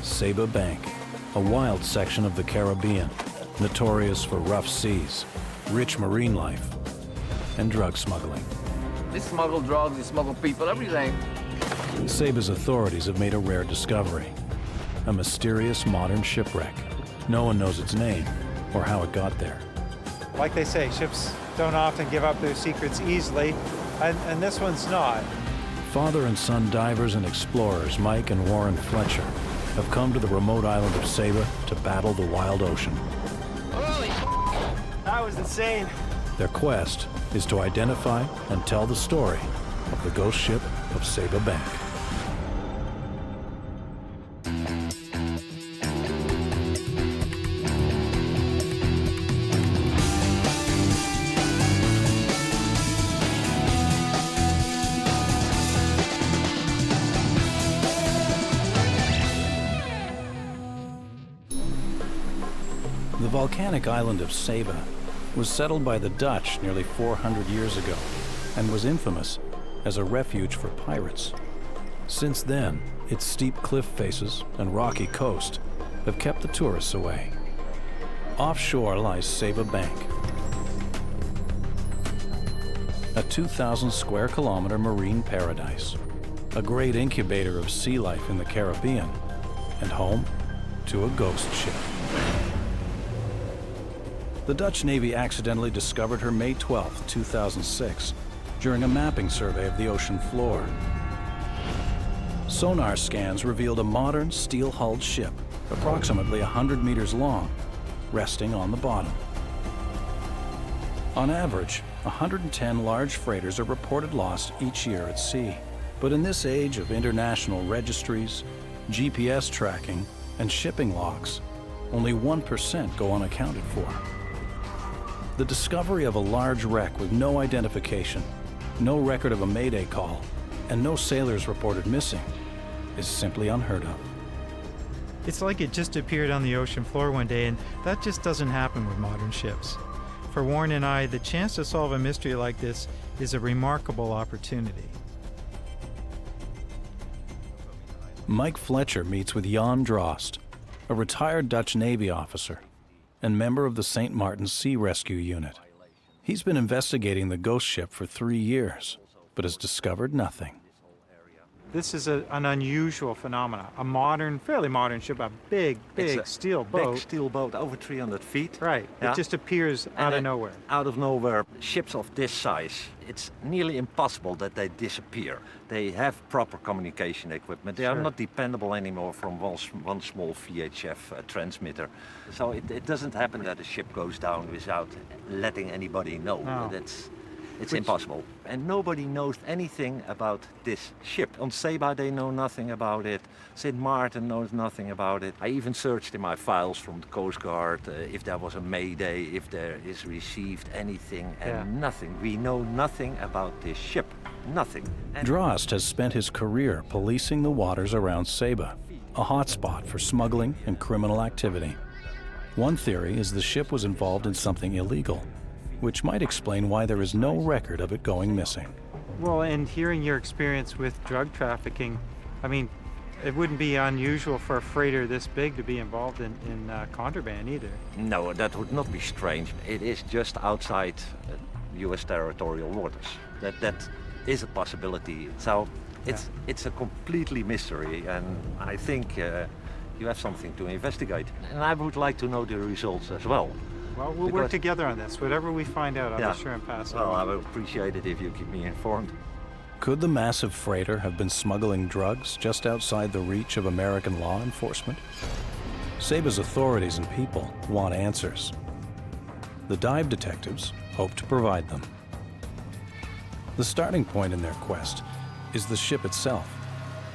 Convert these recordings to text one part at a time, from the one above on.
Saba Bank, a wild section of the Caribbean, notorious for rough seas, rich marine life, and drug smuggling. They smuggle drugs, they smuggle people, everything. Saba's authorities have made a rare discovery, a mysterious modern shipwreck. No one knows its name or how it got there. Like they say, ships don't often give up their secrets easily, and this one's not. Father and son divers and explorers Mike and Warren Fletcher have come to the remote island of Saba to battle the wild ocean. Holy that was insane. Their quest is to identify and tell the story of the ghost ship of Saba Bank. The volcanic island of Saba was settled by the Dutch nearly 400 years ago and was infamous as a refuge for pirates. Since then, its steep cliff faces and rocky coast have kept the tourists away. Offshore lies Saba Bank, a 2,000 square kilometer marine paradise, a great incubator of sea life in the Caribbean, and home to a ghost ship. The Dutch Navy accidentally discovered her May 12, 2006, during a mapping survey of the ocean floor. Sonar scans revealed a modern steel-hulled ship, approximately 100 meters long, resting on the bottom. On average, 110 large freighters are reported lost each year at sea. But in this age of international registries, GPS tracking, and shipping logs, only 1% go unaccounted for. The discovery of a large wreck with no identification, no record of a mayday call, and no sailors reported missing is simply unheard of. It's like it just appeared on the ocean floor one day, and that just doesn't happen with modern ships. For Warren and I, the chance to solve a mystery like this is a remarkable opportunity. Mike Fletcher meets with Jan Drost, a retired Dutch Navy officer and member of the St. Martin's Sea Rescue Unit. He's been investigating the ghost ship for 3 years, but has discovered nothing. This is an unusual phenomenon. A modern, fairly modern ship, a big steel boat. Big steel boat, over 300 feet. Right, Yeah. it just appears out of nowhere. Out of nowhere, ships of this size, it's nearly impossible that they disappear. They have proper communication equipment. They are Sure. not dependable anymore from one small VHF transmitter. So it doesn't happen that a ship goes down without letting anybody know. No. It's impossible. And nobody knows anything about this ship. On Saba, they know nothing about it. St. Martin knows nothing about it. I even searched in my files from the Coast Guard if there was a mayday, if there is received anything, and nothing. We know nothing about this ship. Nothing. And Drost has spent his career policing the waters around Saba, a hotspot for smuggling and criminal activity. One theory is the ship was involved in something illegal, which might explain why there is no record of it going missing. Well, and hearing your experience with drug trafficking, I mean, it wouldn't be unusual for a freighter this big to be involved in contraband either. No, that would not be strange. It is just outside U.S. territorial waters. That is a possibility. So it's a completely mystery, and I think you have something to investigate. And I would like to know the results as well. Well, we'll work together on this. Whatever we find out, I'll be sure and pass it Well, on. I would appreciate it if you keep me informed. Could the massive freighter have been smuggling drugs just outside the reach of American law enforcement? Saba's authorities and people want answers. The dive detectives hope to provide them. The starting point in their quest is the ship itself.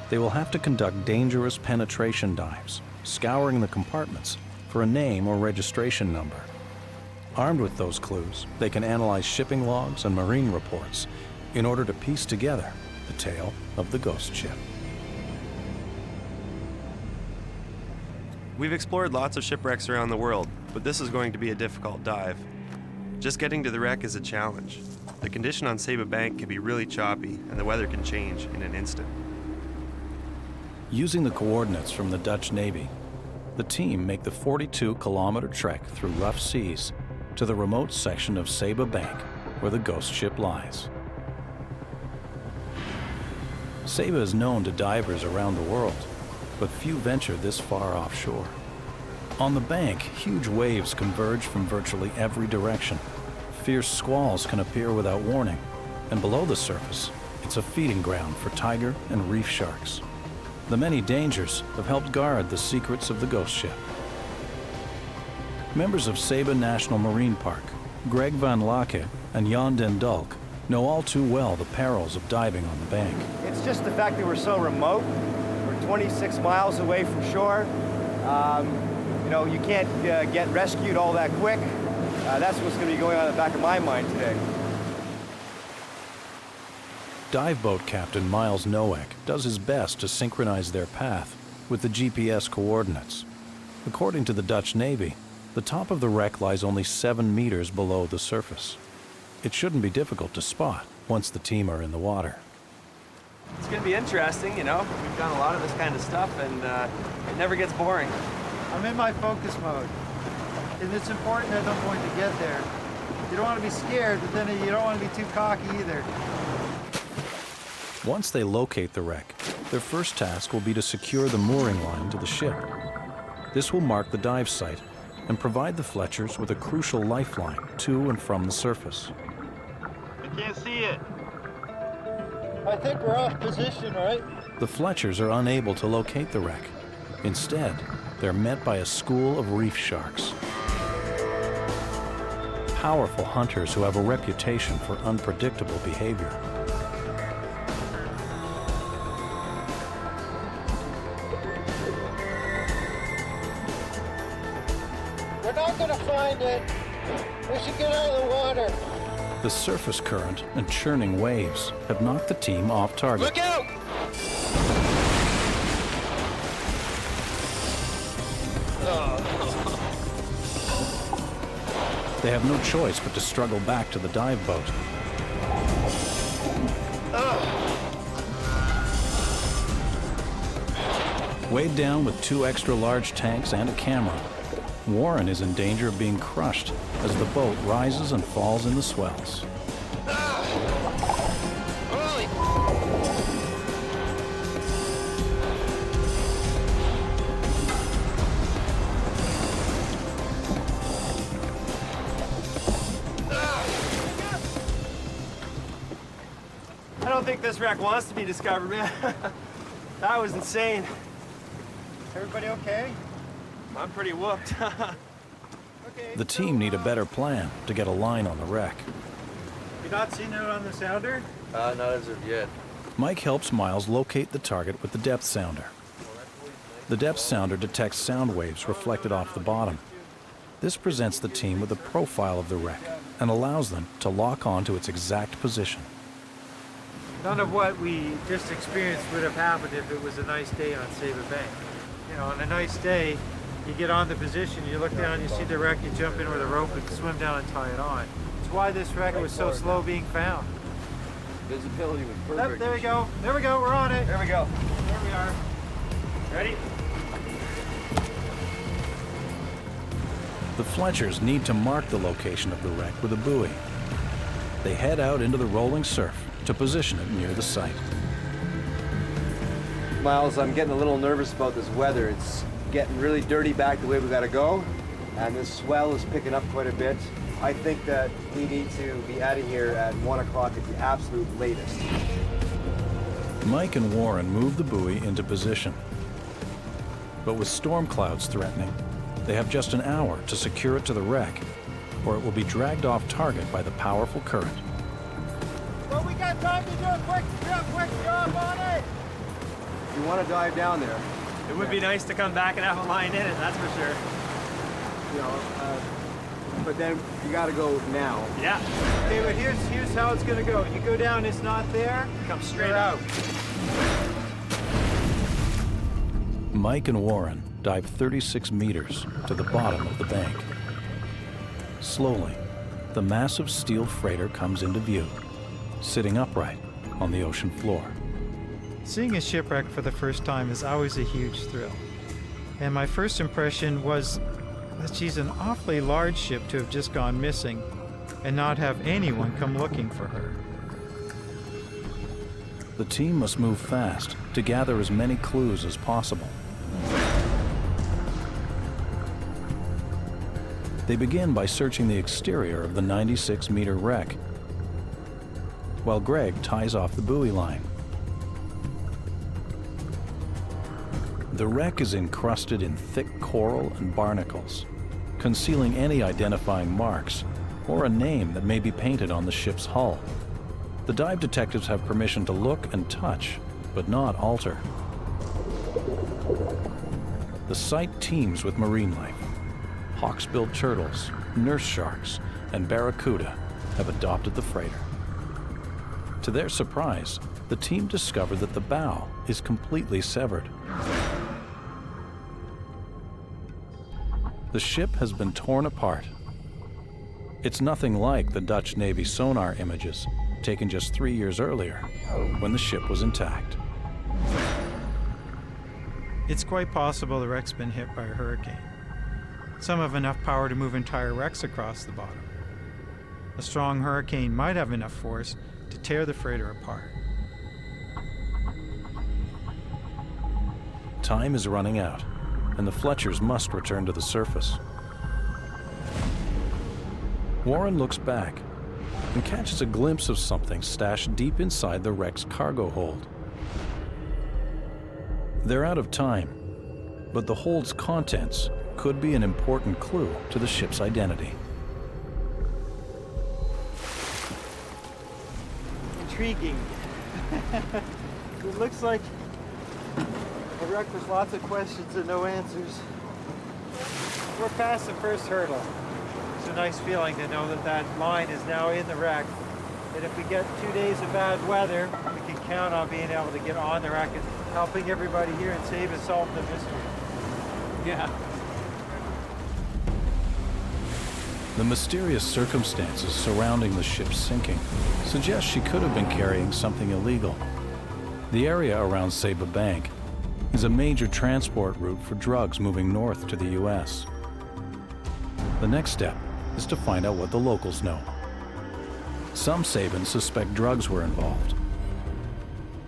They will have to conduct dangerous penetration dives, scouring the compartments for a name or registration number. Armed with those clues, they can analyze shipping logs and marine reports in order to piece together the tale of the ghost ship. We've explored lots of shipwrecks around the world, but this is going to be a difficult dive. Just getting to the wreck is a challenge. The condition on Saba Bank can be really choppy, and the weather can change in an instant. Using the coordinates from the Dutch Navy, the team make the 42-kilometer trek through rough seas to the remote section of Saba Bank where the ghost ship lies. Saba is known to divers around the world, but few venture this far offshore. On the bank, huge waves converge from virtually every direction. Fierce squalls can appear without warning, and below the surface, it's a feeding ground for tiger and reef sharks. The many dangers have helped guard the secrets of the ghost ship. Members of Saba National Marine Park, Greg van Lake and Jan den Dulk, know all too well the perils of diving on the bank. It's just the fact that we're so remote. We're 26 miles away from shore. You know, you can't get rescued all that quick. That's what's going to be going on in the back of my mind today. Dive boat captain Miles Nowak does his best to synchronize their path with the GPS coordinates. According to the Dutch Navy, the top of the wreck lies only 7 meters below the surface. It shouldn't be difficult to spot once the team are in the water. It's going to be interesting, you know. We've done a lot of this kind of stuff, and it never gets boring. I'm in my focus mode, and it's important at some point to get there. You don't want to be scared, but then you don't want to be too cocky either. Once they locate the wreck, their first task will be to secure the mooring line to the ship. This will mark the dive site and provide the Fletchers with a crucial lifeline to and from the surface. I can't see it. I think we're off position, right? The Fletchers are unable to locate the wreck. Instead, they're met by a school of reef sharks. Powerful hunters who have a reputation for unpredictable behavior. We're not gonna find it. We should get out of the water. The surface current and churning waves have knocked the team off target. Look out! They have no choice but to struggle back to the dive boat. Weighed down with 2 extra large tanks and a camera, Warren is in danger of being crushed as the boat rises and falls in the swells. I don't think this wreck wants to be discovered, man. That was insane. Everybody okay? I'm pretty whooped. Okay. The team need a better plan to get a line on the wreck. You not seen it on the sounder? Not as of yet. Mike helps Miles locate the target with the depth sounder. The depth sounder detects sound waves reflected off the bottom. This presents the team with a profile of the wreck and allows them to lock on to its exact position. None of what we just experienced would have happened if it was a nice day on Saba Bank. You know, on a nice day, you get on the position, you look down, you see the wreck, you jump in with a rope and swim down and tie it on. It's why this wreck was so slow being found. Visibility was Yep, perfect. there we go. There we go. We're on it. There we go. There we are. Ready? The Fletchers need to mark the location of the wreck with a buoy. They head out into the rolling surf to position it near the site. Miles, I'm getting a little nervous about this weather. It's getting really dirty back the way we gotta go, and this swell is picking up quite a bit. I think that we need to be out of here at 1 o'clock at the absolute latest. Mike and Warren move the buoy into position. But with storm clouds threatening, they have just an hour to secure it to the wreck, or it will be dragged off target by the powerful current. Well, we got time to do a quick job on it. You want to dive down there, It would be nice to come back and have a line in it, that's for sure. you know, but then you gotta go now. Yeah. Okay, but here's how it's gonna go. You go down, it's not there. Come straight You're out. Mike and Warren dive 36 meters to the bottom of the bank. Slowly, the massive steel freighter comes into view, sitting upright on the ocean floor. Seeing a shipwreck for the first time is always a huge thrill. And my first impression was that she's an awfully large ship to have just gone missing and not have anyone come looking for her. The team must move fast to gather as many clues as possible. They begin by searching the exterior of the 96-meter wreck, while Greg ties off the buoy line. The wreck is encrusted in thick coral and barnacles, concealing any identifying marks or a name that may be painted on the ship's hull. The dive detectives have permission to look and touch, but not alter. The site teems with marine life. Hawksbill turtles, nurse sharks, and barracuda have adopted the freighter. To their surprise, the team discover that the bow is completely severed. The ship has been torn apart. It's nothing like the Dutch Navy sonar images taken just 3 years earlier, when the ship was intact. It's quite possible the wreck's been hit by a hurricane. Some have enough power to move entire wrecks across the bottom. A strong hurricane might have enough force to tear the freighter apart. Time is running out, and the Fletchers must return to the surface. Warren looks back and catches a glimpse of something stashed deep inside the wreck's cargo hold. They're out of time, but the hold's contents could be an important clue to the ship's identity. Intriguing. It looks like a wreck with lots of questions and no answers. We're past the first hurdle. It's a nice feeling to know that that line is now in the wreck. And if we get 2 days of bad weather, we can count on being able to get on the wreck and helping everybody here and save us solve the mystery. Yeah. The mysterious circumstances surrounding the ship's sinking suggest she could have been carrying something illegal. The area around Saba Bank is a major transport route for drugs moving north to the U.S. The next step is to find out what the locals know. Some Sabans suspect drugs were involved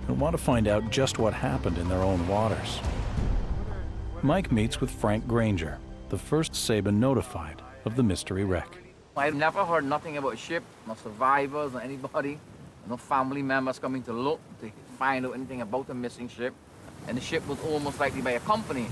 and want to find out just what happened in their own waters. Mike meets with Frank Granger, the first Saban notified of the mystery wreck. I've never heard nothing about a ship, no survivors or anybody, no family members coming to look to find out anything about the missing ship. And the ship was almost likely by a company.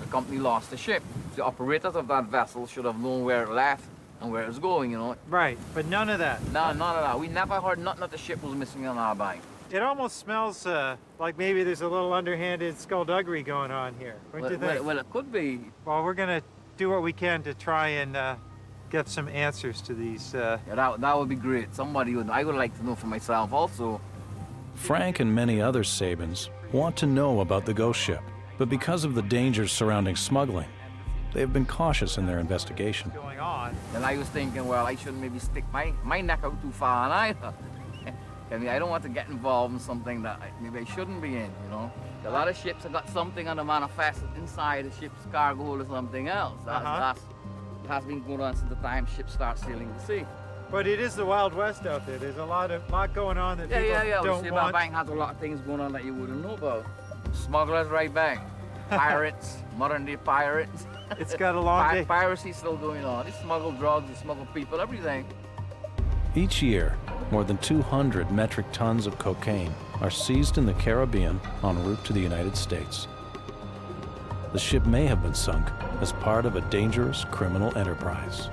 The company lost the ship. The operators of that vessel should have known where it left and where it was going, you know. Right, but none of that. No, none of that. We never heard nothing that the ship was missing on our bank. It almost smells like maybe there's a little underhanded skullduggery going on here. What do you think? Well, it could be. Well, we're going to do what we can to try and get some answers to these. Yeah, that would be great. I would like to know for myself also. Frank and many other Sabans want to know about the ghost ship, but because of the dangers surrounding smuggling, they have been cautious in their investigation. Going on. And I was thinking, well, I shouldn't maybe stick my neck out too far on either. I mean, I don't want to get involved in something that maybe I shouldn't be in, you know. A lot of ships have got something on the manifest inside the ship's cargo hold or something else. That has been going on since the time ships start sailing the sea. But it is the Wild West out there. There's a lot going on that people don't Saba want. Bank has a lot of things going on that you wouldn't know about. Smugglers right back. Pirates, modern day pirates. It's got a long day. Piracy still going on. They smuggle drugs, they smuggle people, everything. Each year, more than 200 metric tons of cocaine are seized in the Caribbean en route to the United States. The ship may have been sunk as part of a dangerous criminal enterprise.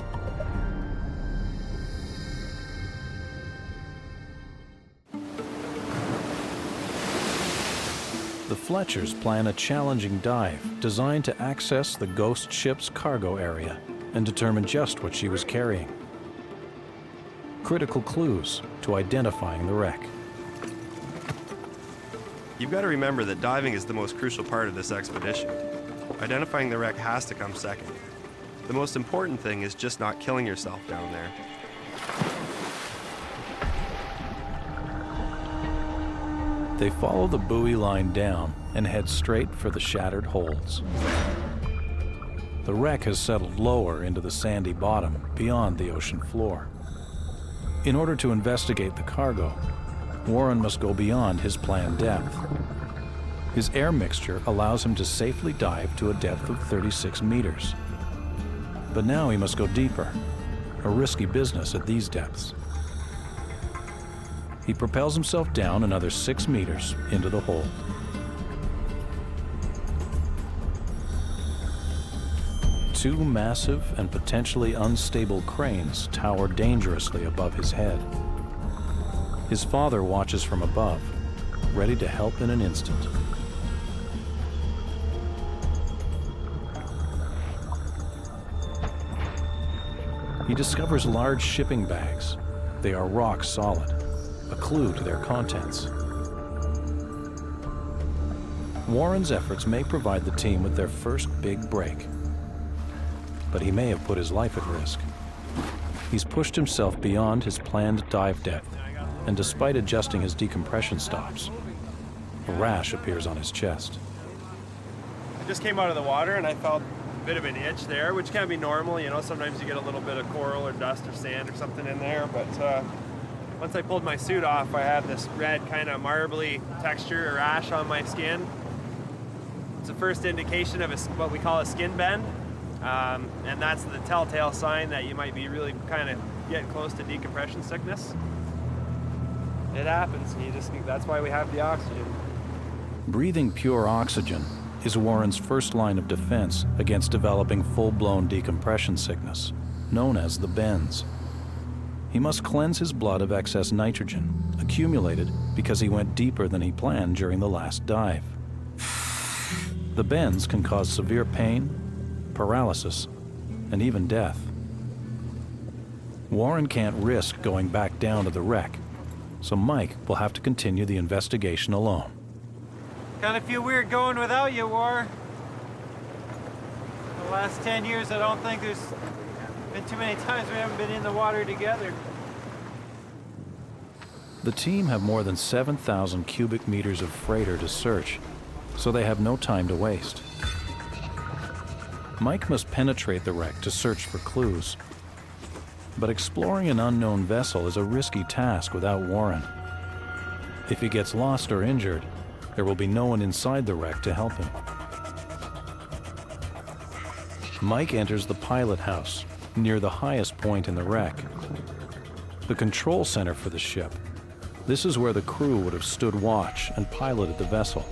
The Fletchers plan a challenging dive designed to access the ghost ship's cargo area and determine just what she was carrying. Critical clues to identifying the wreck. You've got to remember that diving is the most crucial part of this expedition. Identifying the wreck has to come second. The most important thing is just not killing yourself down there. They follow the buoy line down and head straight for the shattered holds. The wreck has settled lower into the sandy bottom beyond the ocean floor. In order to investigate the cargo, Warren must go beyond his planned depth. His air mixture allows him to safely dive to a depth of 36 meters. But now he must go deeper, a risky business at these depths. He propels himself down another 6 meters into the hold. Two massive and potentially unstable cranes tower dangerously above his head. His father watches from above, ready to help in an instant. He discovers large shipping bags. They are rock solid, a clue to their contents. Warren's efforts may provide the team with their first big break, but he may have put his life at risk. He's pushed himself beyond his planned dive depth, and despite adjusting his decompression stops, a rash appears on his chest. I just came out of the water and I felt a bit of an itch there, which can be normal. You know, sometimes you get a little bit of coral or dust or sand or something in there, but once I pulled my suit off, I had this red kind of marbly texture or rash on my skin. It's the first indication of what we call a skin bend, and that's the telltale sign that you might be really kind of getting close to decompression sickness. It happens, and that's why we have the oxygen. Breathing pure oxygen is Warren's first line of defense against developing full-blown decompression sickness, known as the bends. He must cleanse his blood of excess nitrogen, accumulated because he went deeper than he planned during the last dive. The bends can cause severe pain, paralysis, and even death. Warren can't risk going back down to the wreck, so Mike will have to continue the investigation alone. Kind of feel weird going without you, War. The last 10 years, I don't think there's been too many times we haven't been in the water together. The team have more than 7,000 cubic meters of freighter to search, so they have no time to waste. Mike must penetrate the wreck to search for clues. But exploring an unknown vessel is a risky task without Warren. If he gets lost or injured, there will be no one inside the wreck to help him. Mike enters the pilot house, near the highest point in the wreck. The control center for the ship. This is where the crew would have stood watch and piloted the vessel.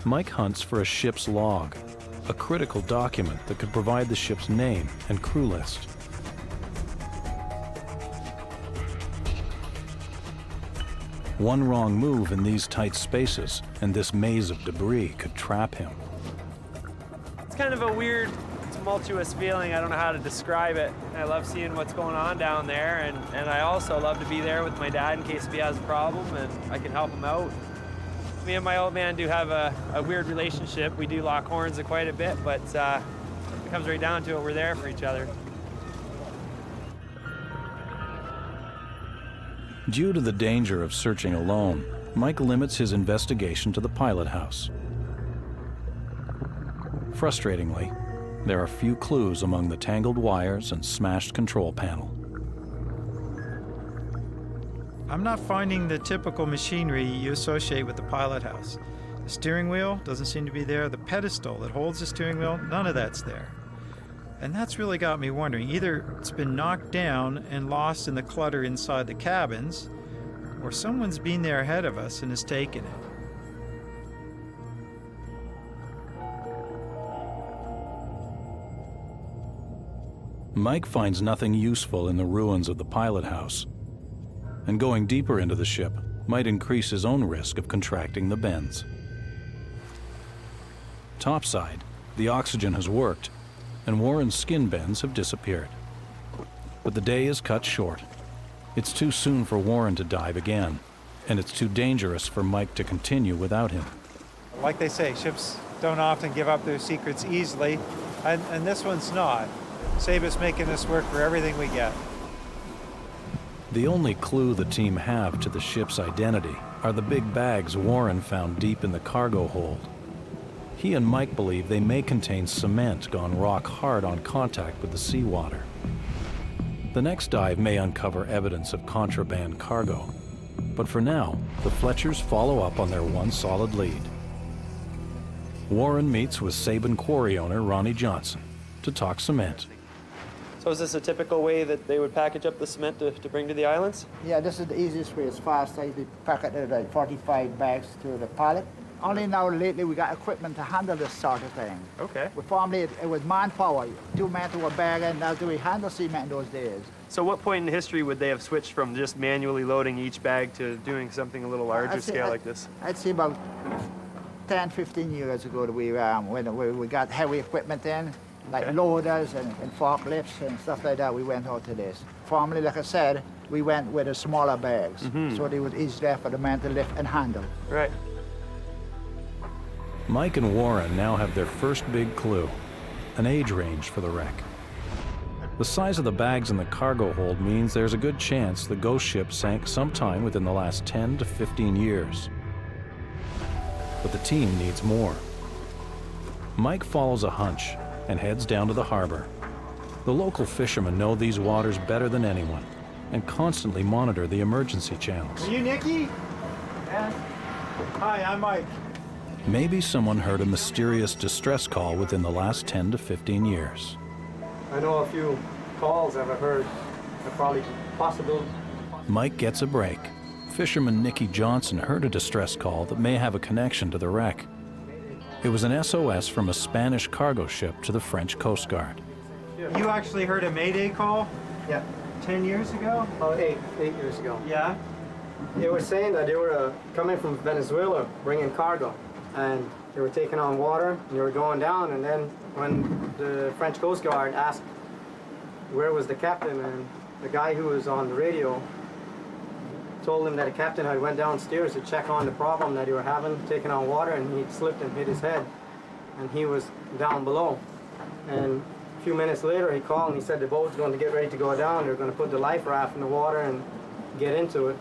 Mike hunts for a ship's log, a critical document that could provide the ship's name and crew list. One wrong move in these tight spaces, and this maze of debris could trap him. It's kind of a weird, tumultuous feeling. I don't know how to describe it. I love seeing what's going on down there, and I also love to be there with my dad in case if he has a problem and I can help him out. Me and my old man do have a weird relationship. We do lock horns quite a bit, but it comes right down to it, we're there for each other. Due to the danger of searching alone, Mike limits his investigation to the pilot house. Frustratingly, there are few clues among the tangled wires and smashed control panel. I'm not finding the typical machinery you associate with the pilot house. The steering wheel doesn't seem to be there. The pedestal that holds the steering wheel, none of that's there. And that's really got me wondering. Either it's been knocked down and lost in the clutter inside the cabins, or someone's been there ahead of us and has taken it. Mike finds nothing useful in the ruins of the pilot house, and going deeper into the ship might increase his own risk of contracting the bends. Topside, the oxygen has worked, and Warren's skin bends have disappeared. But the day is cut short. It's too soon for Warren to dive again, and it's too dangerous for Mike to continue without him. Like they say, ships don't often give up their secrets easily, and this one's not. Saba's making this work for everything we get. The only clue the team have to the ship's identity are the big bags Warren found deep in the cargo hold. He and Mike believe they may contain cement gone rock hard on contact with the seawater. The next dive may uncover evidence of contraband cargo, but for now, the Fletchers follow up on their one solid lead. Warren meets with Saba quarry owner Ronnie Johnson to talk cement. So is this a typical way that they would package up the cement to bring to the islands? Yeah, this is the easiest way. It's fast. They pack it in like 45 bags to the pallet. Only now lately we got equipment to handle this sort of thing. Okay. But formerly it was manpower. 2 men to a bag, and that's the way we handle cement in those days. So what point in history would they have switched from just manually loading each bag to doing something a little larger scale like this? I'd say about 10, 15 years ago that when we got heavy equipment in, like loaders and forklifts and stuff like that, we went out to this. Formerly, like I said, we went with the smaller bags, so they would easier for the men to lift and handle. Right. Mike and Warren now have their first big clue, an age range for the wreck. The size of the bags in the cargo hold means there's a good chance the ghost ship sank sometime within the last 10 to 15 years. But the team needs more. Mike follows a hunch and heads down to the harbor. The local fishermen know these waters better than anyone and constantly monitor the emergency channels. Are you Nicky? Yeah. Hi, I'm Mike. Maybe someone heard a mysterious distress call within the last 10 to 15 years. I know a few calls I've heard are probably possible. Mike gets a break. Fisherman Nicky Johnson heard a distress call that may have a connection to the wreck. It was an SOS from a Spanish cargo ship to the French Coast Guard. You actually heard a Mayday call? Yeah. 10 years ago? About eight years ago. Yeah. They were saying that they were coming from Venezuela, bringing cargo, and they were taking on water, and they were going down, and then when the French Coast Guard asked where was the captain, and the guy who was on the radio told him that the captain had went downstairs to check on the problem that they were having, taking on water, and he slipped and hit his head, and he was down below. And a few minutes later, he called and he said the boat's going to get ready to go down. They're going to put the life raft in the water and get into it.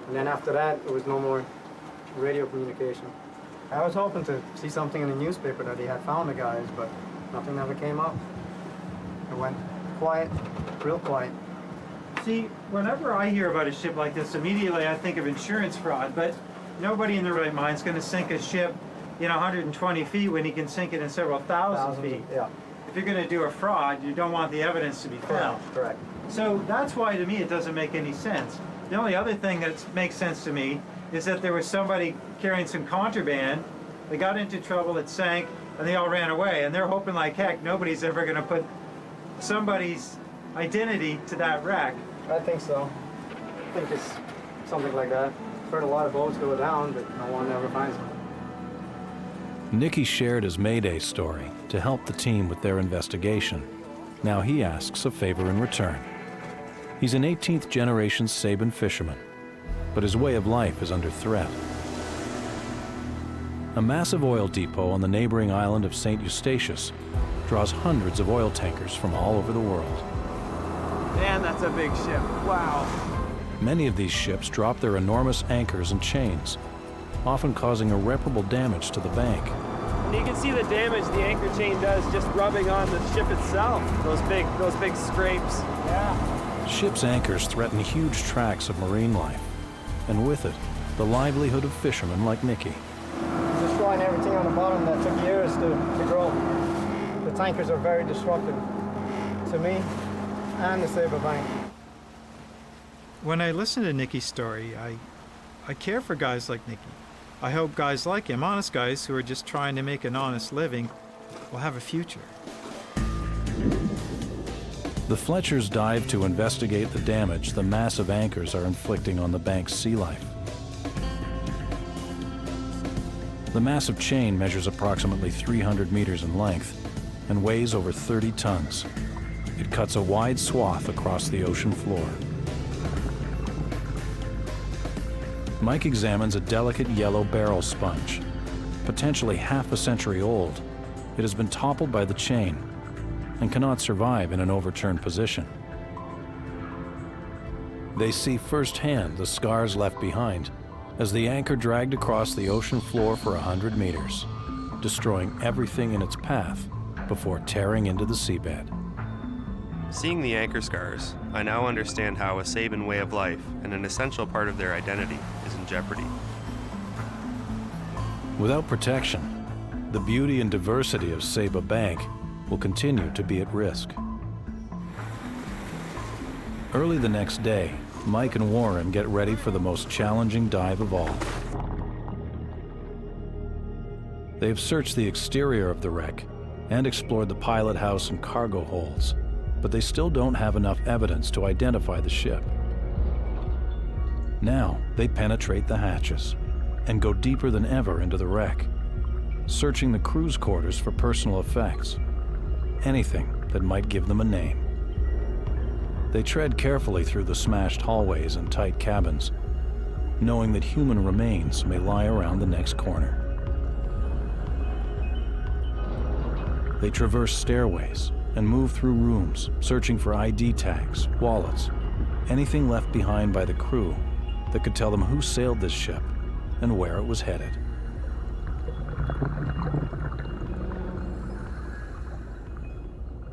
And then after that, there was no more radio communication. I was hoping to see something in the newspaper that he had found the guys, but nothing ever came up. It went quiet, real quiet. See, whenever I hear about a ship like this, immediately I think of insurance fraud, but nobody in their right mind is going to sink a ship in 120 feet when he can sink it in several thousand feet. Yeah. If you're going to do a fraud, you don't want the evidence to be found. Correct. So that's why, to me, it doesn't make any sense. The only other thing that makes sense to me is that there was somebody carrying some contraband, they got into trouble, it sank, and they all ran away. And they're hoping like heck nobody's ever going to put somebody's identity to that wreck. I think so. I think it's something like that. I've heard a lot of boats go down, but no one ever finds them. Nicky shared his Mayday story to help the team with their investigation. Now he asks a favor in return. He's an 18th generation Saban fisherman, but his way of life is under threat. A massive oil depot on the neighboring island of St. Eustatius draws hundreds of oil tankers from all over the world. Man, that's a big ship. Wow. Many of these ships drop their enormous anchors and chains, often causing irreparable damage to the bank. And you can see the damage the anchor chain does just rubbing on the ship itself. Those big scrapes. Yeah. Ships' anchors threaten huge tracts of marine life, and with it, the livelihood of fishermen like Nicky. Destroying everything on the bottom that took years to grow. The tankers are very destructive to me and the Saba Bank. When I listen to Nicky's story, I care for guys like Nicky. I hope guys like him, honest guys who are just trying to make an honest living, will have a future. The Fletchers dive to investigate the damage the massive anchors are inflicting on the bank's sea life. The massive chain measures approximately 300 meters in length and weighs over 30 tons. It cuts a wide swath across the ocean floor. Mike examines a delicate yellow barrel sponge. Potentially half a century old, it has been toppled by the chain and cannot survive in an overturned position. They see firsthand the scars left behind as the anchor dragged across the ocean floor for 100 meters, destroying everything in its path before tearing into the seabed. Seeing the anchor scars, I now understand how a Saban way of life and an essential part of their identity is in jeopardy. Without protection, the beauty and diversity of Saba Bank will continue to be at risk. Early the next day, Mike and Warren get ready for the most challenging dive of all. They've searched the exterior of the wreck and explored the pilot house and cargo holds, but they still don't have enough evidence to identify the ship. Now, they penetrate the hatches and go deeper than ever into the wreck, searching the crew's quarters for personal effects, anything that might give them a name. They tread carefully through the smashed hallways and tight cabins, knowing that human remains may lie around the next corner. They traverse stairways and move through rooms, searching for ID tags, wallets, anything left behind by the crew that could tell them who sailed this ship and where it was headed.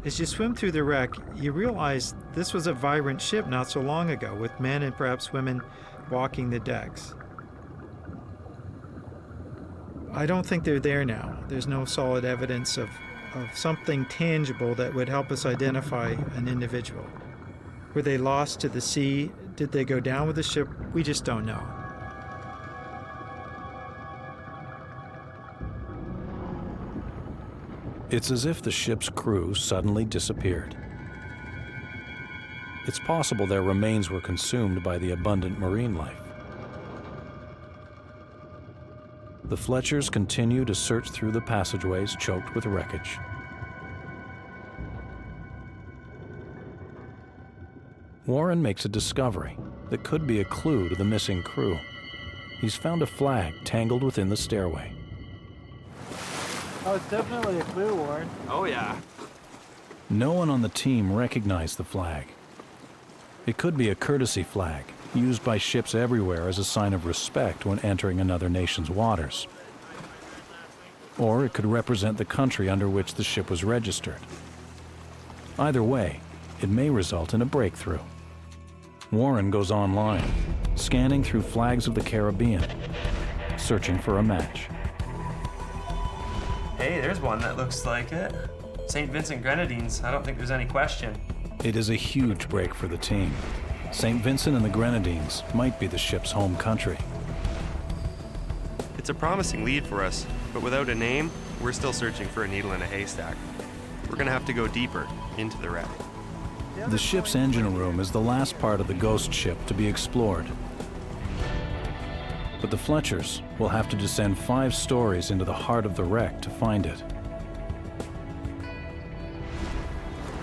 As you swim through the wreck, you realize this was a vibrant ship not so long ago, with men and perhaps women walking the decks. I don't think they're there now. There's no solid evidence of something tangible that would help us identify an individual. Were they lost to the sea? Did they go down with the ship? We just don't know. It's as if the ship's crew suddenly disappeared. It's possible their remains were consumed by the abundant marine life. The Fletchers continue to search through the passageways choked with wreckage. Warren makes a discovery that could be a clue to the missing crew. He's found a flag tangled within the stairway. Oh, it's definitely a clue, Warren. Oh yeah. No one on the team recognized the flag. It could be a courtesy flag, used by ships everywhere as a sign of respect when entering another nation's waters. Or it could represent the country under which the ship was registered. Either way, it may result in a breakthrough. Warren goes online, scanning through flags of the Caribbean, searching for a match. Hey, there's one that looks like it. St. Vincent Grenadines. I don't think there's any question. It is a huge break for the team. St. Vincent and the Grenadines might be the ship's home country. It's a promising lead for us, but without a name, we're still searching for a needle in a haystack. We're gonna have to go deeper into the wreck. The ship's engine room is the last part of the ghost ship to be explored. But the Fletchers will have to descend 5 stories into the heart of the wreck to find it.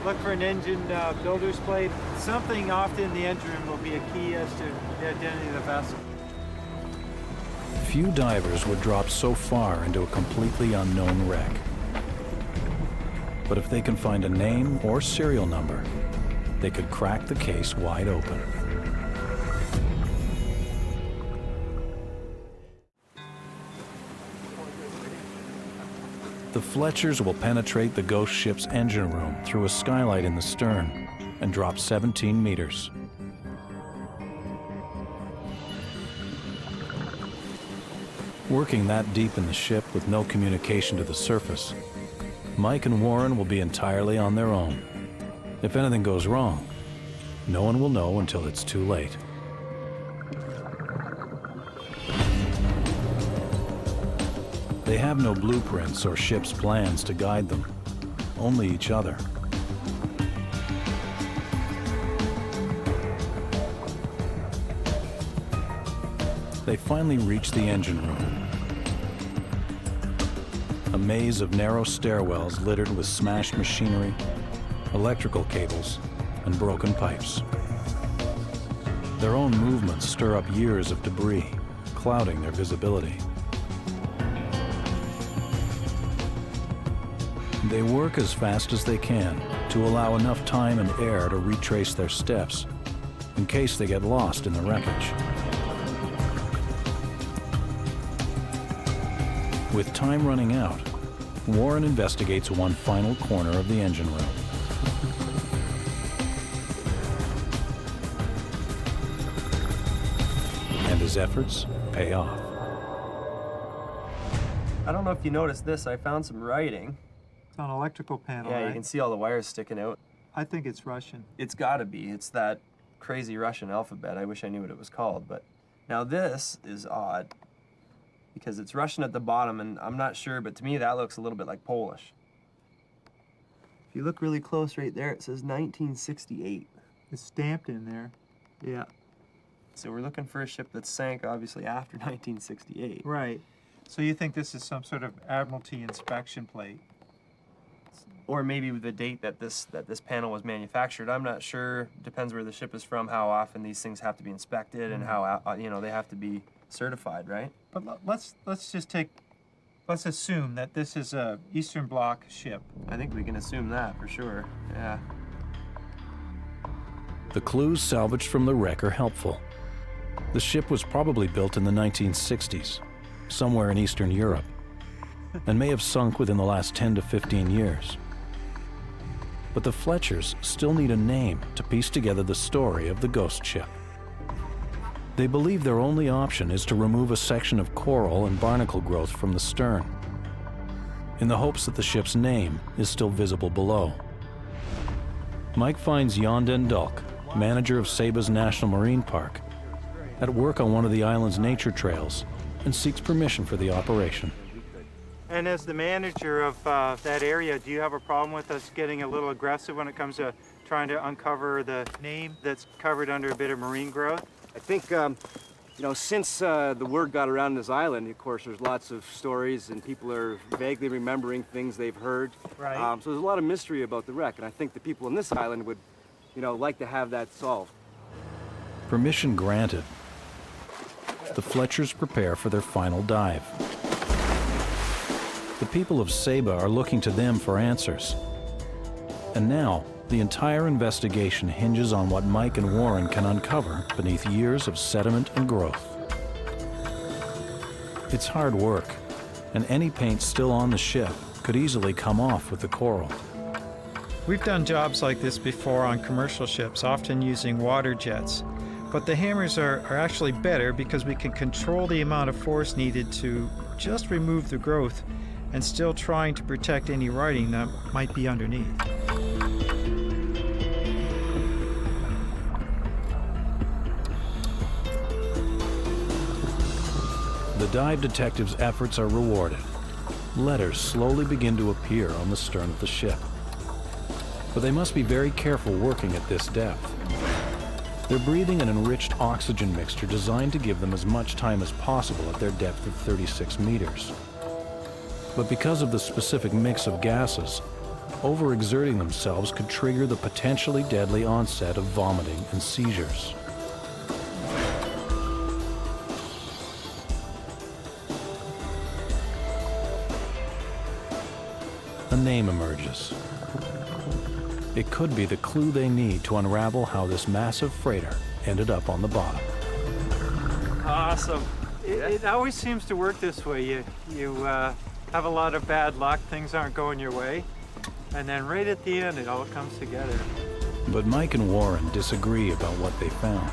Look for an engine builder's plate. Something often in the engine room will be a key as to the identity of the vessel. Few divers would drop so far into a completely unknown wreck. But if they can find a name or serial number, they could crack the case wide open. The Fletchers will penetrate the ghost ship's engine room through a skylight in the stern and drop 17 meters. Working that deep in the ship with no communication to the surface, Mike and Warren will be entirely on their own. If anything goes wrong, no one will know until it's too late. They have no blueprints or ship's plans to guide them, only each other. They finally reach the engine room. A maze of narrow stairwells littered with smashed machinery, electrical cables, and broken pipes. Their own movements stir up years of debris, clouding their visibility. They work as fast as they can to allow enough time and air to retrace their steps in case they get lost in the wreckage. With time running out, Warren investigates one final corner of the engine room. And his efforts pay off. I don't know if you noticed this, I found some writing. It's on an electrical panel, Yeah, right? you can see all the wires sticking out. I think it's Russian. It's gotta be. It's that crazy Russian alphabet. I wish I knew what it was called, but now this is odd because it's Russian at the bottom, and I'm not sure, but to me that looks a little bit like Polish. If you look really close right there, it says 1968. It's stamped in there. Yeah. So we're looking for a ship that sank, obviously, after 1968. Right. So you think this is some sort of Admiralty inspection plate? Or maybe the date that this panel was manufactured. I'm not sure. Depends where the ship is from, how often these things have to be inspected, and how they have to be certified, right? But let's assume that this is a Eastern Bloc ship. I think we can assume that for sure. Yeah. The clues salvaged from the wreck are helpful. The ship was probably built in the 1960s, somewhere in Eastern Europe, and may have sunk within the last 10 to 15 years. But the Fletchers still need a name to piece together the story of the ghost ship. They believe their only option is to remove a section of coral and barnacle growth from the stern, in the hopes that the ship's name is still visible below. Mike finds Jan den Dulk, manager of Saba's National Marine Park, at work on one of the island's nature trails and seeks permission for the operation. And as the manager of that area, do you have a problem with us getting a little aggressive when it comes to trying to uncover the name that's covered under a bit of marine growth? I think, since the word got around this island, of course, there's lots of stories and people are vaguely remembering things they've heard. Right. So there's a lot of mystery about the wreck, and I think the people in this island would, like to have that solved. Permission granted. The Fletchers prepare for their final dive. The people of Saba are looking to them for answers. And now, the entire investigation hinges on what Mike and Warren can uncover beneath years of sediment and growth. It's hard work, and any paint still on the ship could easily come off with the coral. We've done jobs like this before on commercial ships, often using water jets. But the hammers are actually better because we can control the amount of force needed to just remove the growth and still trying to protect any writing that might be underneath. The dive detectives' efforts are rewarded. Letters slowly begin to appear on the stern of the ship. But they must be very careful working at this depth. They're breathing an enriched oxygen mixture designed to give them as much time as possible at their depth of 36 meters. But because of the specific mix of gases, overexerting themselves could trigger the potentially deadly onset of vomiting and seizures. A name emerges. It could be the clue they need to unravel how this massive freighter ended up on the bottom. Awesome. It always seems to work this way. You have a lot of bad luck, things aren't going your way, and then right at the end it all comes together. But Mike and Warren disagree about what they found.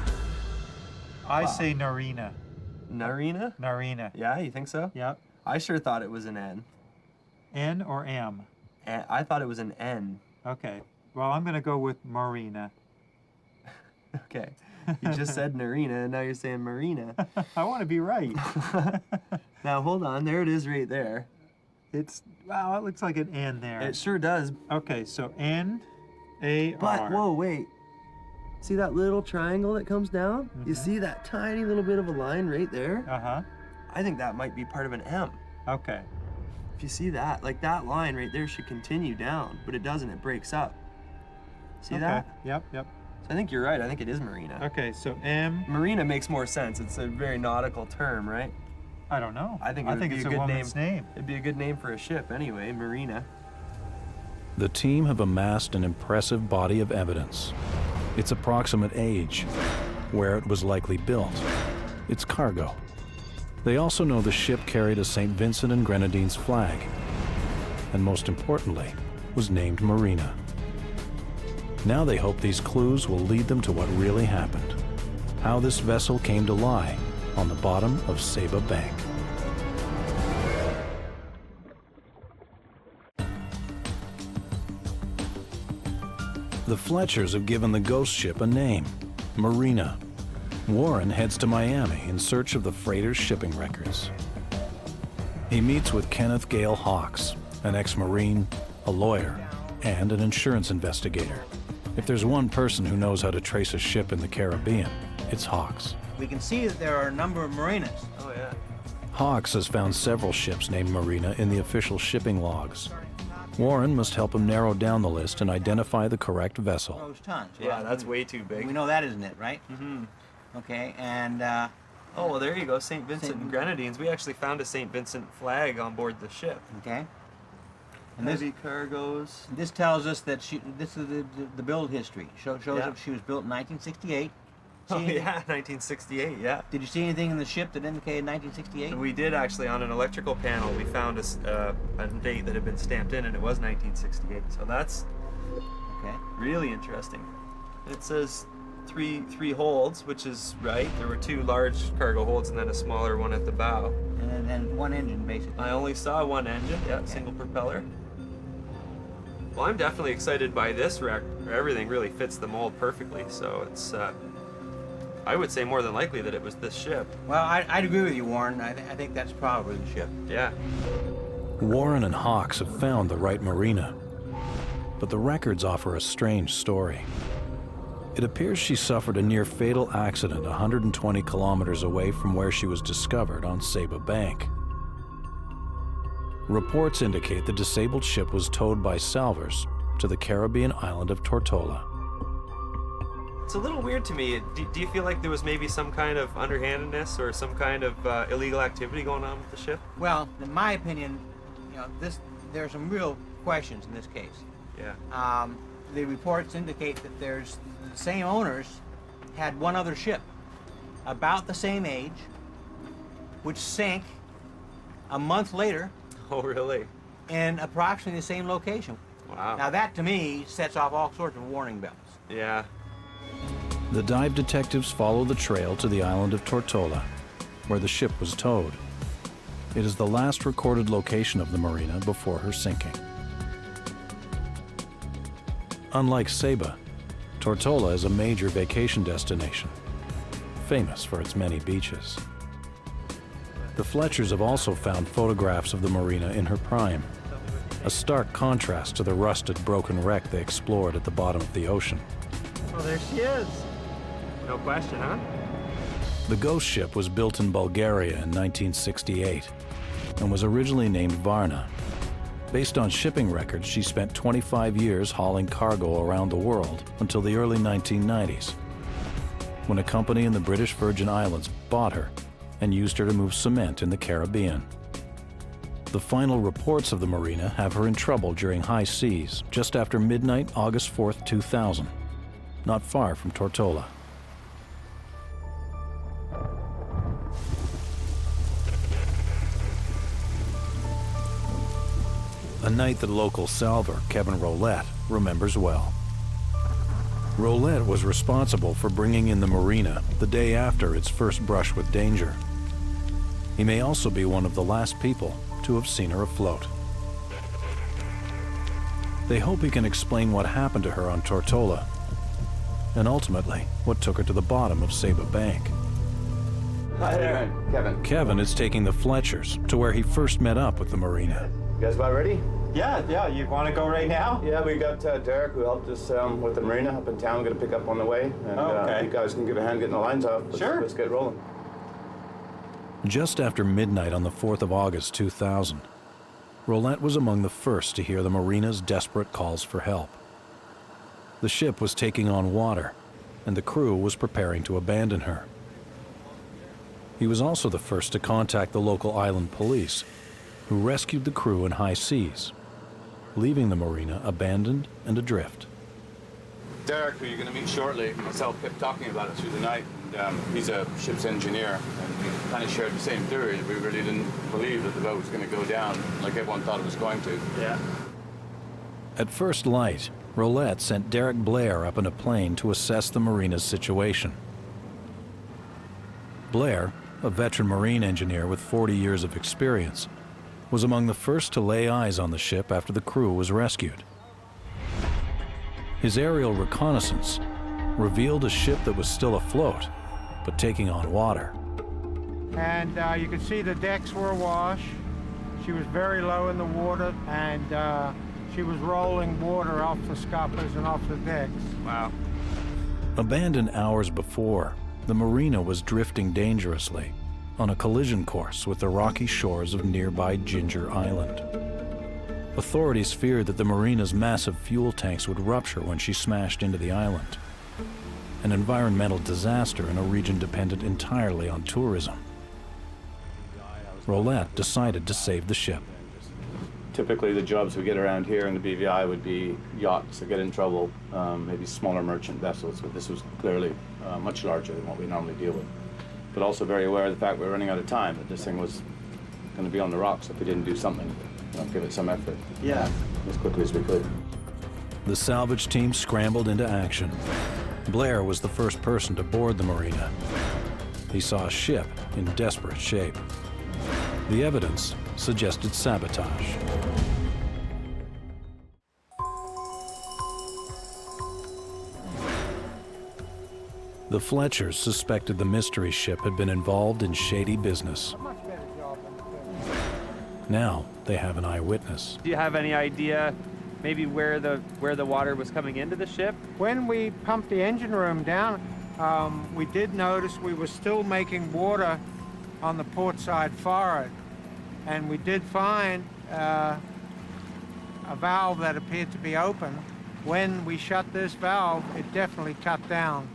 I say Narina. Marina? Narina. Yeah, you think so? Yep. I sure thought it was an N. N or M? I thought it was an N. Okay. Well, I'm going to go with Marina. Okay. You just said Marina, and now you're saying Marina. I want to be right. Now, hold on. There it is right there. Wow, it looks like an N there. It sure does. Okay, so N-A-R. But, whoa, wait. See that little triangle that comes down? Mm-hmm. You see that tiny little bit of a line right there? Uh-huh. I think that might be part of an M. Okay. If you see that, like that line right there should continue down, but it doesn't, it breaks up. See that? Yep. So I think you're right, I think it is Marina. Okay, so M. Marina makes more sense, it's a very nautical term, right? I don't know. I think it's a woman's name. It'd be a good name for a ship anyway, Marina. The team have amassed an impressive body of evidence. its approximate age, where it was likely built, its cargo. They also know the ship carried a St. Vincent and Grenadines flag, and most importantly, was named Marina. Now they hope these clues will lead them to what really happened, how this vessel came to lie on the bottom of Saba Bank. The Fletchers have given the ghost ship a name, Marina. Warren heads to Miami in search of the freighter's shipping records. He meets with Kenneth Gale Hawks, an ex-Marine, a lawyer, and an insurance investigator. If there's one person who knows how to trace a ship in the Caribbean, it's Hawks. We can see that there are a number of marinas. Oh, yeah. Hawks has found several ships named Marina in the official shipping logs. Warren must help him narrow down the list and identify the correct vessel. Those tons. Yeah, that's way too big. We know that isn't it, right? Mm-hmm. Okay, and Oh, well, there you go, St. Vincent and Grenadines. We actually found a St. Vincent flag on board the ship. okay. And heavy cargoes. This tells us that this is the build history. Shows Yeah. that she was built in 1968. Oh, See- yeah, 1968, yeah. Did you see anything in the ship that indicated 1968? We did actually, on an electrical panel, we found a date that had been stamped in, and it was 1968. So that's Okay. really interesting. It says three holds, which is right. There were 2 large cargo holds and then a smaller one at the bow. And one engine, basically. I only saw one engine, yeah, single propeller. Well, I'm definitely excited by this wreck. Everything really fits the mold perfectly, so it's, I would say more than likely that it was this ship. Well, I'd agree with you, Warren. I think that's probably the ship. Yeah. Warren and Hawks have found the right Marina, but the records offer a strange story. It appears she suffered a near-fatal accident 120 kilometers away from where she was discovered on Saba Bank. Reports indicate the disabled ship was towed by salvors to the Caribbean island of Tortola. It's a little weird to me. Do you feel like there was maybe some kind of underhandedness or some kind of illegal activity going on with the ship? Well, in my opinion, there are some real questions in this case. Yeah. The reports indicate that the same owners had one other ship about the same age, which sank a month later Oh, really? in approximately the same location. Wow. Now that, to me, sets off all sorts of warning bells. Yeah. The dive detectives follow the trail to the island of Tortola, where the ship was towed. It is the last recorded location of the Marina before her sinking. Unlike Saba, Tortola is a major vacation destination, famous for its many beaches. The Fletchers have also found photographs of the Marina in her prime, a stark contrast to the rusted, broken wreck they explored at the bottom of the ocean. Oh, there she is. No question, huh? The ghost ship was built in Bulgaria in 1968 and was originally named Varna. Based on shipping records, she spent 25 years hauling cargo around the world until the early 1990s, when a company in the British Virgin Islands bought her and used her to move cement in the Caribbean. The final reports of the Marina have her in trouble during high seas just after midnight, August 4th, 2000, not far from Tortola. A night that local salver, Kevin Rolette, remembers well. Rolette was responsible for bringing in the Marina the day after its first brush with danger. He may also be one of the last people to have seen her afloat. They hope he can explain what happened to her on Tortola, and ultimately what took her to the bottom of Saba Bank. Hi there, Kevin. Kevin is taking the Fletchers to where he first met up with the Marina. You guys about ready? Yeah, you want to go right now? Yeah, we got Derek who helped us with the Marina up in town. We're going to pick up on the way. And okay. you guys can give a hand getting the lines off. Sure. Let's get rolling. Just after midnight on the 4th of August 2000, Rolette was among the first to hear the Marina's desperate calls for help. The ship was taking on water, and the crew was preparing to abandon her. He was also the first to contact the local island police, who rescued the crew in high seas, leaving the Marina abandoned and adrift. Derek, who you're going to meet shortly, myself kept talking about it through the night. And, he's a ship's engineer, and we kind of shared the same theory. We really didn't believe that the boat was going to go down like everyone thought it was going to. Yeah. At first light, Rolette sent Derek Blair up in a plane to assess the Marina's situation. Blair, a veteran marine engineer with 40 years of experience, was among the first to lay eyes on the ship after the crew was rescued. His aerial reconnaissance revealed a ship that was still afloat, but taking on water. And you could see the decks were awash. She was very low in the water, and she was rolling water off the scuppers and off the decks. Wow. Abandoned hours before, the Marina was drifting dangerously on a collision course with the rocky shores of nearby Ginger Island. Authorities feared that the Marina's massive fuel tanks would rupture when she smashed into the island, an environmental disaster in a region dependent entirely on tourism. Rolette decided to save the ship. Typically, the jobs we get around here in the BVI would be yachts that get in trouble, maybe smaller merchant vessels, but this was clearly much larger than what we normally deal with. But also very aware of the fact we're running out of time, that this thing was going to be on the rocks if we didn't do something, give it some effort. Yeah. As quickly as we could. The salvage team scrambled into action. Blair was the first person to board the Marina. He saw a ship in desperate shape. The evidence suggested sabotage. The Fletchers suspected the mystery ship had been involved in shady business. Now they have an eyewitness. Do you have any idea maybe where the water was coming into the ship? When we pumped the engine room down, we did notice we were still making water on the port side forward. And we did find a valve that appeared to be open. When we shut this valve, it definitely cut down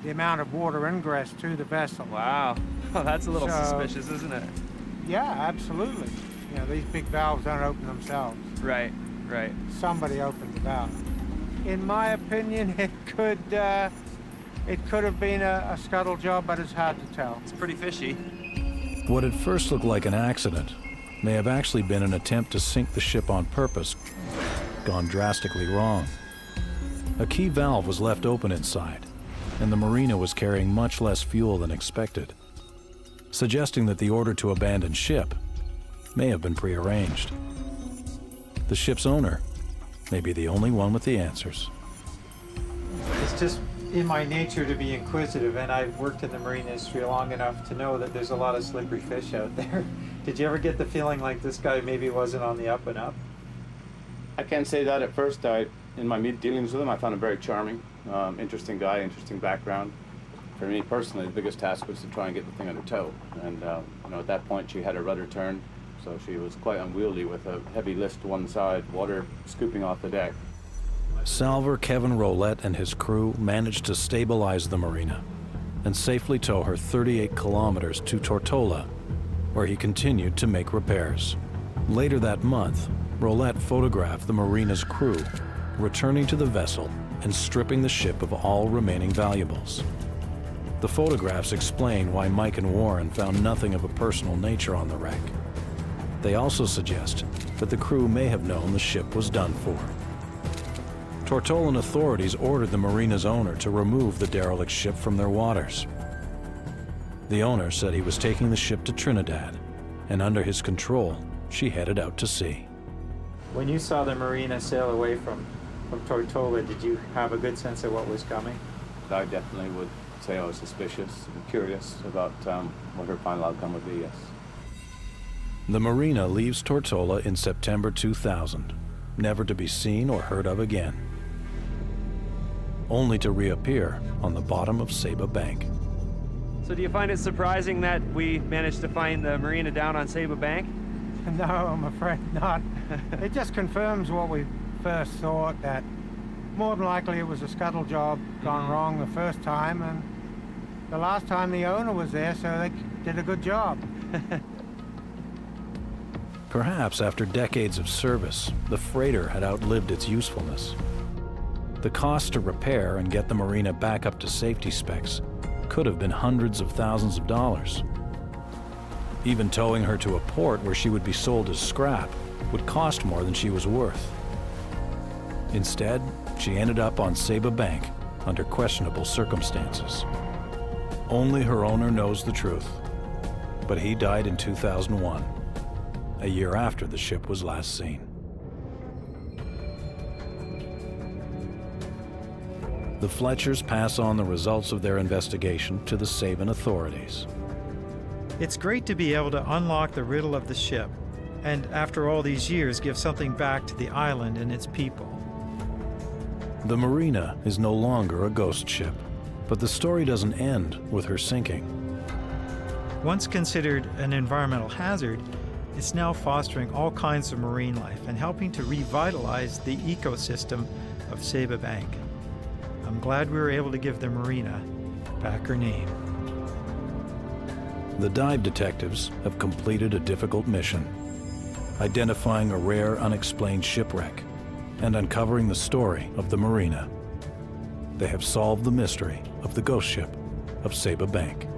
the amount of water ingress to the vessel. Wow. Oh, that's a little suspicious, isn't it? Yeah, absolutely. You know, these big valves don't open themselves. Right, right. Somebody opened the valve. In my opinion, it could have been a scuttle job, but it's hard to tell. It's pretty fishy. What at first looked like an accident may have actually been an attempt to sink the ship on purpose, gone drastically wrong. A key valve was left open inside, and the Marina was carrying much less fuel than expected, suggesting that the order to abandon ship may have been prearranged. The ship's owner may be the only one with the answers. It's just in my nature to be inquisitive, and I've worked in the marine industry long enough to know that there's a lot of slippery fish out there. Did you ever get the feeling like this guy maybe wasn't on the up and up? I can't say that at first. In my dealings with him, I found him very charming, interesting guy, interesting background. For me personally, the biggest task was to try and get the thing under tow. And at that point, she had her rudder turned, so she was quite unwieldy with a heavy lift to one side, water scooping off the deck. Salver Kevin Rolette and his crew managed to stabilize the Marina and safely tow her 38 kilometers to Tortola, where he continued to make repairs. Later that month, Rolette photographed the Marina's crew returning to the vessel and stripping the ship of all remaining valuables. The photographs explain why Mike and Warren found nothing of a personal nature on the wreck. They also suggest that the crew may have known the ship was done for. Tortolan authorities ordered the Marina's owner to remove the derelict ship from their waters. The owner said he was taking the ship to Trinidad, and under his control, she headed out to sea. When you saw the Marina sail away from Tortola, did you have a good sense of what was coming? I definitely would say I was suspicious and curious about what her final outcome would be, yes. The Marina leaves Tortola in September 2000, never to be seen or heard of again, only to reappear on the bottom of Saba Bank. So do you find it surprising that we managed to find the Marina down on Saba Bank? No, I'm afraid not. It just confirms what we first thought, that more than likely it was a scuttle job gone wrong the first time, and the last time the owner was there, so they did a good job. Perhaps after decades of service, the freighter had outlived its usefulness. The cost to repair and get the Marina back up to safety specs could have been hundreds of thousands of dollars. Even towing her to a port where she would be sold as scrap would cost more than she was worth. Instead, she ended up on Saba Bank under questionable circumstances. Only her owner knows the truth, but he died in 2001, a year after the ship was last seen. The Fletchers pass on the results of their investigation to the Saban authorities. It's great to be able to unlock the riddle of the ship and, after all these years, give something back to the island and its people. The Marina is no longer a ghost ship, but the story doesn't end with her sinking. Once considered an environmental hazard, it's now fostering all kinds of marine life and helping to revitalize the ecosystem of Saba Bank. I'm glad we were able to give the Marina back her name. The dive detectives have completed a difficult mission, identifying a rare unexplained shipwreck and uncovering the story of the Marina. They have solved the mystery of the ghost ship of Saba Bank.